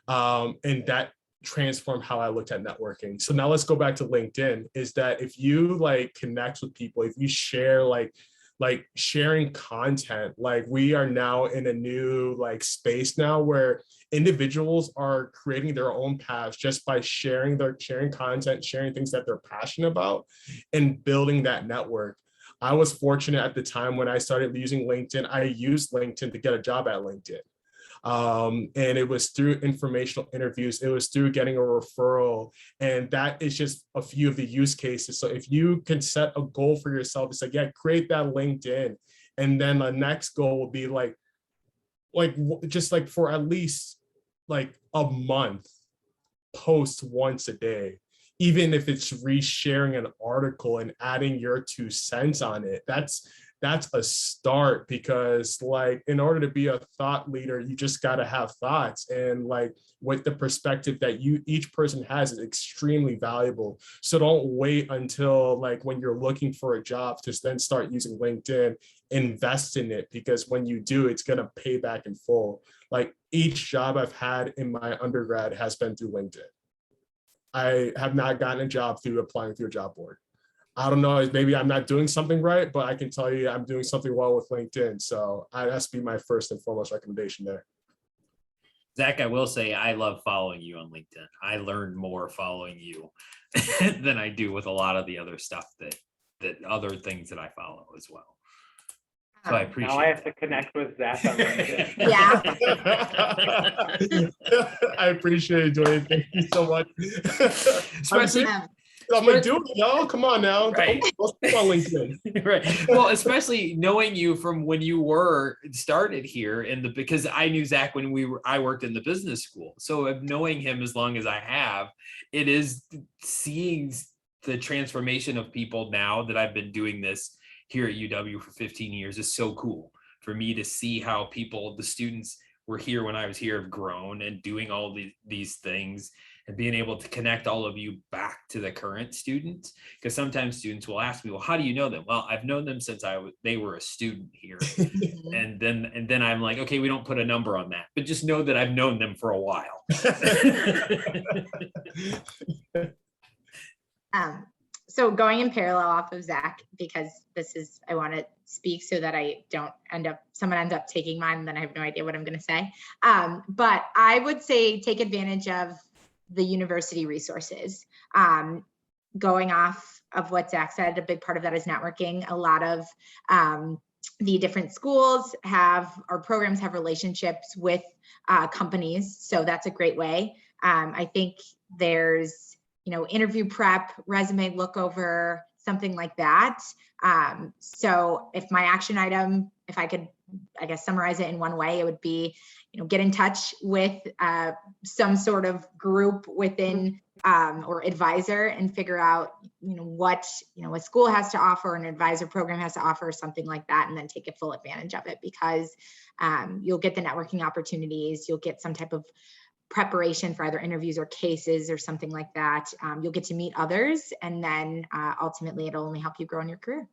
And that transformed how I looked at networking. So now let's go back to LinkedIn, is that if you like connect with people, if you share like sharing content, like we are now in a new like space now where individuals are creating their own paths just by sharing content, sharing things that they're passionate about, and building that network. I was fortunate at the time when I started using LinkedIn. I used LinkedIn to get a job at LinkedIn. And it was through informational interviews. It was through getting a referral. And that is just a few of the use cases. So if you can set a goal for yourself, it's like, yeah, create that LinkedIn. And then the next goal will be like just like for at least like a month, post once a day. Even if it's resharing an article and adding your 2 cents on it, that's a start, because like in order to be a thought leader, you just got to have thoughts, and like with the perspective that each person has is extremely valuable. So don't wait until like when you're looking for a job to then start using LinkedIn. Invest in it, because when you do, it's going to pay back in full. Like each job I've had in my undergrad has been through LinkedIn. I have not gotten a job through applying through a job board. I don't know, maybe I'm not doing something right, but I can tell you I'm doing something well with LinkedIn. So that's be my first and foremost recommendation there. Zach, I will say I love following you on LinkedIn. I learned more following you than I do with a lot of the other stuff that other things that I follow as well. So I appreciate Now I have that. to connect with Zach on LinkedIn. Yeah. I appreciate it, Dwayne. Thank you so much. Especially, I'm like, dude, no, come on now. Right. Let's put on LinkedIn. right. Well, especially knowing you from when you were started here because I knew Zach when I worked in the business school. So of knowing him as long as I have, it is seeing the transformation of people now that I've been doing this here at UW for 15 years is so cool for me to see how the students were here when I was here have grown and doing all these things and being able to connect all of you back to the current students. Because sometimes students will ask me, well, how do you know them? Well, I've known them since they were a student here. and then I'm like, okay, we don't put a number on that, but just know that I've known them for a while. So going in parallel off of Zach, because I want to speak so that I don't someone ends up taking mine and then I have no idea what I'm going to say. But I would say take advantage of the university resources. Going off of what Zach said, a big part of that is networking. A lot of the different schools or programs have relationships with companies. So that's a great way. I think there's interview prep, resume look over, something like that. So if my action item, if I could, I guess, summarize it in one way, it would be, get in touch with some sort of group within or advisor and figure out, what a school has to offer, an advisor program has to offer, something like that, and then take a full advantage of it because you'll get the networking opportunities, you'll get some type of preparation for either interviews or cases or something like that. You'll get to meet others, and then ultimately it'll only help you grow in your career.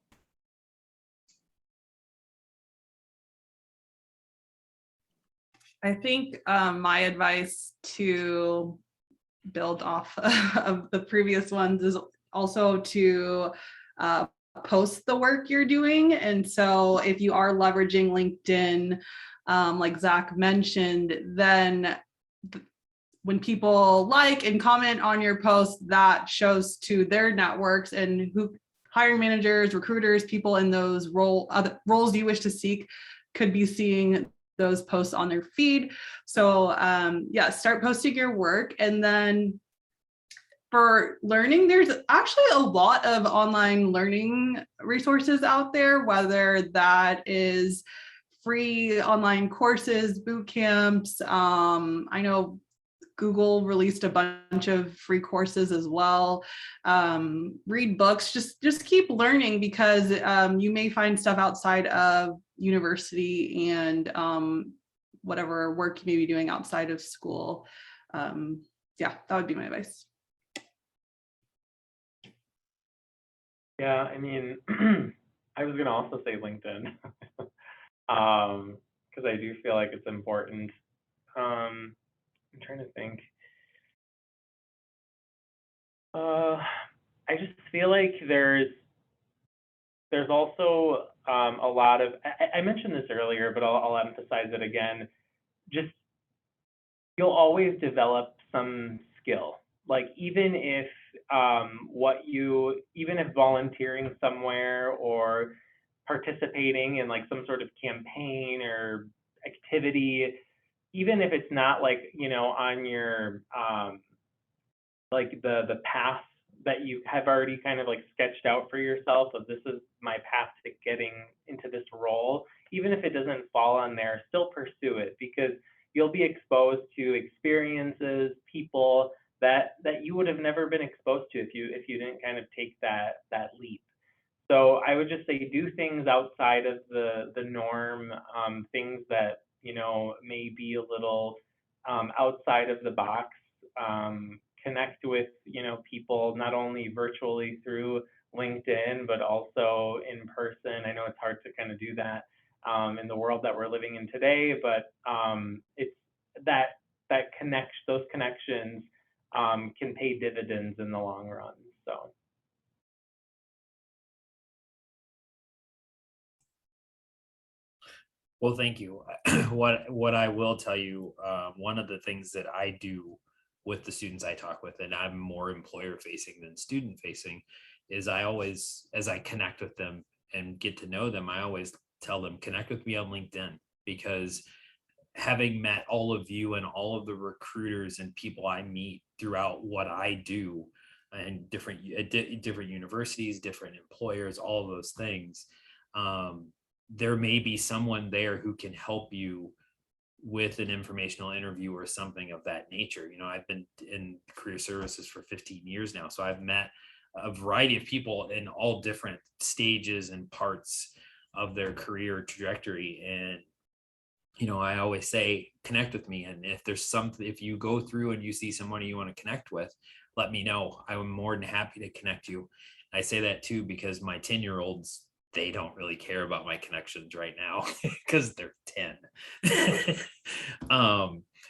I think my advice to build off of the previous ones is also to post the work you're doing. And so if you are leveraging LinkedIn, like Zach mentioned, then when people like and comment on your post, that shows to their networks and who hiring managers, recruiters, people in those roles you wish to seek could be seeing those posts on their feed. So yeah, start posting your work. And then for learning, there's actually a lot of online learning resources out there, whether that is free online courses, boot camps. I know Google released a bunch of free courses as well. Read books, just keep learning because you may find stuff outside of university and whatever work you may be doing outside of school. Yeah, that would be my advice. Yeah, I mean, I was gonna also say LinkedIn because I do feel like it's important. I'm trying to think. I just feel like there's also a lot of, I mentioned this earlier, but I'll emphasize it again. Just, you'll always develop some skill. Like even if even if volunteering somewhere or participating in like some sort of campaign or activity, even if it's not like, on your like the path that you have already kind of like sketched out for yourself of this is my path to getting into this role, even if it doesn't fall on there, still pursue it because you'll be exposed to experiences, people that you would have never been exposed to if you didn't kind of take that leap. So I would just say do things outside of the norm, things that may be a little outside of the box. Connect with people not only virtually through LinkedIn but also in person. I know it's hard to kind of do that in the world that we're living in today, but it's those connections can pay dividends in the long run. So. Well, thank you. What I will tell you, one of the things that I do with the students I talk with, and I'm more employer facing than student facing, is I always, as I connect with them and get to know them, I always tell them, connect with me on LinkedIn, because having met all of you and all of the recruiters and people I meet throughout what I do, and different universities, different employers, all of those things, there may be someone there who can help you with an informational interview or something of that nature. You know, I've been in career services for 15 years now, so I've met a variety of people in all different stages and parts of their career trajectory. And I always say, connect with me. And if there's something, if you go through and you see somebody you want to connect with, let me know. I'm more than happy to connect you. I say that too, because my 10-year-olds, they don't really care about my connections right now because they're 10.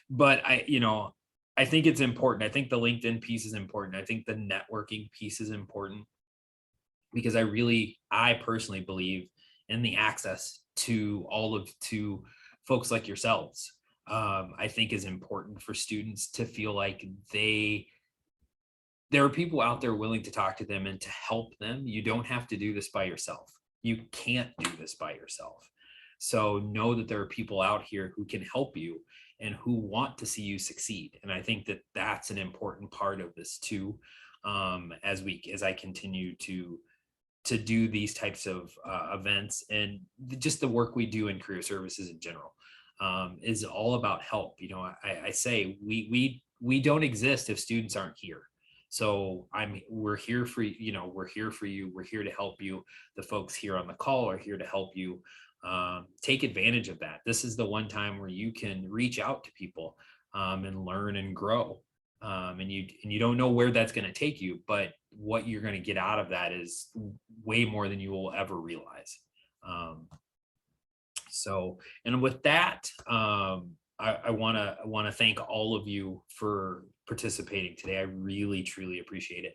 But I think it's important. I think the LinkedIn piece is important. I think the networking piece is important, because I personally believe in the access to to folks like yourselves. I think is important for students to feel like there are people out there willing to talk to them and to help them. You don't have to do this by yourself. You can't do this by yourself. So know that there are people out here who can help you and who want to see you succeed. And I think that that's an important part of this too, as I continue to do these types of events, and just the work we do in career services in general, is all about help. I say we don't exist if students aren't here. So we're here for you. We're here for you. We're here to help you. The folks here on the call are here to help you. Take advantage of that. This is the one time where you can reach out to people and learn and grow. And you don't know where that's going to take you, but what you're going to get out of that is way more than you will ever realize. And with that, I want to thank all of you for participating today. I really, truly appreciate it.